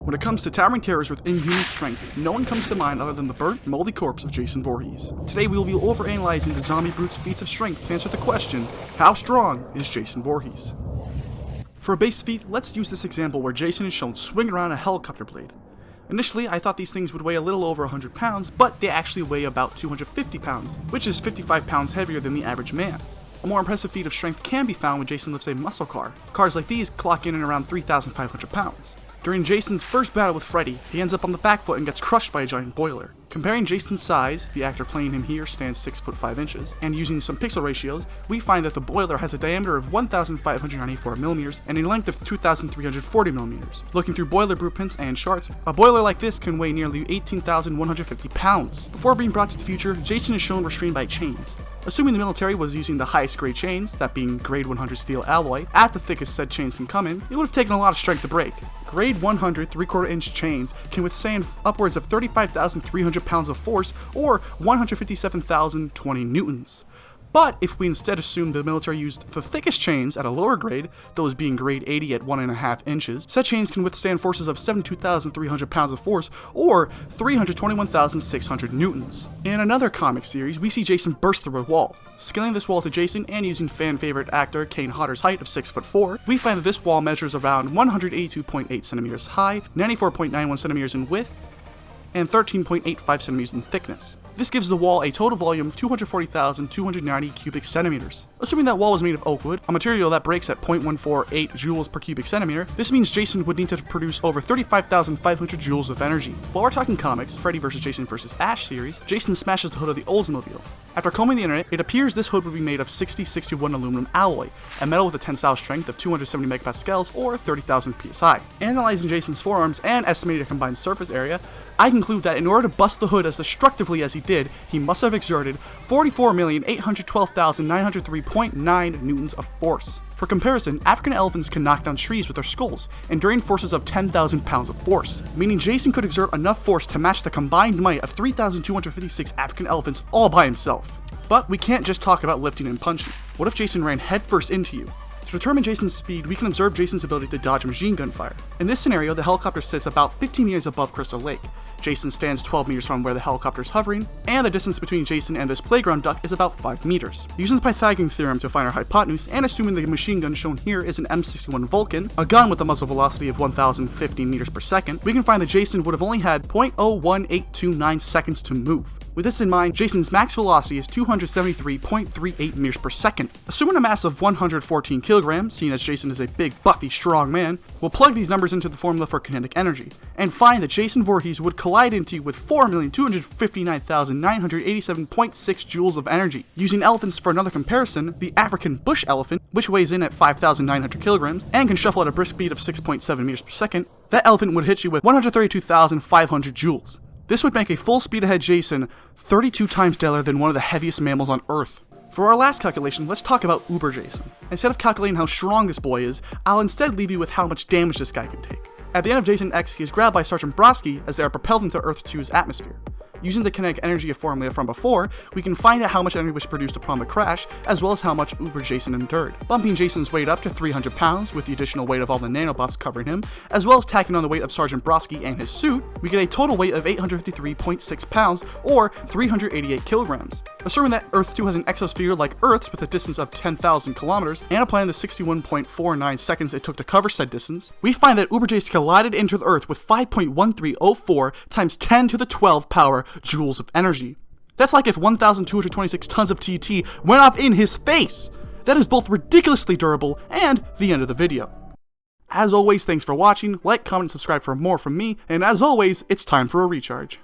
When it comes to towering terrors with inhuman strength, no one comes to mind other than the burnt, moldy corpse of Jason Voorhees. Today we will be overanalyzing the zombie brute's feats of strength to answer the question, how strong is Jason Voorhees? For a base feat, let's use this example where Jason is shown swinging around a helicopter blade. Initially, I thought these things would weigh a little over 100 pounds, but they actually weigh about 250 pounds, which is 55 pounds heavier than the average man. A more impressive feat of strength can be found when Jason lifts a muscle car. Cars like these clock in at around 3,500 pounds. During Jason's first battle with Freddy, he ends up on the back foot and gets crushed by a giant boiler. Comparing Jason's size, the actor playing him here stands 6 foot 5 inches, and using some pixel ratios, we find that the boiler has a diameter of 1,594 millimeters and a length of 2,340 millimeters. Looking through boiler blueprints and charts, a boiler like this can weigh nearly 18,150 pounds. Before being brought to the future, Jason is shown restrained by chains. Assuming the military was using the highest grade chains, that being grade 100 steel alloy, at the thickest said chains can come in, it would have taken a lot of strength to break. Grade 100 3/4 inch chains can withstand upwards of 35,300 pounds of force or 157,020 newtons. But if we instead assume the military used the thickest chains at a lower grade, those being grade 80 at 1.5 inches, said chains can withstand forces of 72,300 pounds of force or 321,600 newtons. In another comic series, we see Jason burst through a wall. Scaling this wall to Jason and using fan favorite actor Kane Hodder's height of 6'4", we find that this wall measures around 182.8 centimeters high, 94.91 centimeters in width, and 13.85 centimeters in thickness. This gives the wall a total volume of 240,290 cubic centimeters. Assuming that wall is made of oak wood, a material that breaks at 0.148 joules per cubic centimeter, this means Jason would need to produce over 35,500 joules of energy. While we're talking comics, Freddy vs. Jason vs. Ash series, Jason smashes the hood of the Oldsmobile. After combing the internet, it appears this hood would be made of 6061 aluminum alloy, a metal with a tensile strength of 270 megapascals or 30,000 psi. Analyzing Jason's forearms and estimating a combined surface area, I conclude that in order to bust the hood as destructively as he did, he must have exerted 44,812,903.9 newtons of force. For comparison, African elephants can knock down trees with their skulls, enduring forces of 10,000 pounds of force, meaning Jason could exert enough force to match the combined might of 3,256 African elephants all by himself. But we can't just talk about lifting and punching. What if Jason ran headfirst into you? To determine Jason's speed, we can observe Jason's ability to dodge machine gun fire. In this scenario, the helicopter sits about 15 meters above Crystal Lake. Jason stands 12 meters from where the helicopter is hovering, and the distance between Jason and this playground duck is about 5 meters. Using the Pythagorean theorem to find our hypotenuse, and assuming the machine gun shown here is an M61 Vulcan, a gun with a muzzle velocity of 1,015 meters per second, we can find that Jason would have only had 0.01829 seconds to move. With this in mind, Jason's max velocity is 273.38 meters per second. Assuming a mass of 114 kilograms, seeing as Jason is a big, buffy, strong man, we'll plug these numbers into the formula for kinetic energy, and find that Jason Voorhees would collide into you with 4,259,987.6 joules of energy. Using elephants for another comparison, the African bush elephant, which weighs in at 5,900 kilograms and can shuffle at a brisk speed of 6.7 meters per second, that elephant would hit you with 132,500 joules. This would make a full speed ahead Jason 32 times deadlier than one of the heaviest mammals on Earth. For our last calculation, let's talk about Uber Jason. Instead of calculating how strong this boy is, I'll instead leave you with how much damage this guy can take. At the end of Jason X, he is grabbed by Sergeant Brodsky as they are propelled into Earth 2's atmosphere. Using the kinetic energy formula from before, we can find out how much energy was produced upon the crash, as well as how much Uber Jason endured. Bumping Jason's weight up to 300 pounds with the additional weight of all the nanobots covering him, as well as tacking on the weight of Sergeant Brodsky and his suit, we get a total weight of 853.6 pounds or 388 kilograms. Assuming that Earth 2 has an exosphere like Earth's with a distance of 10,000 kilometers, and applying the 61.49 seconds it took to cover said distance, we find that Uber Jason collided into the Earth with 5.1304 times 10 to the 12 power joules of energy. That's like if 1,226 tons of TNT went off in his face! That is both ridiculously durable and the end of the video. As always, thanks for watching, like, comment, and subscribe for more from me, and as always, it's time for a recharge.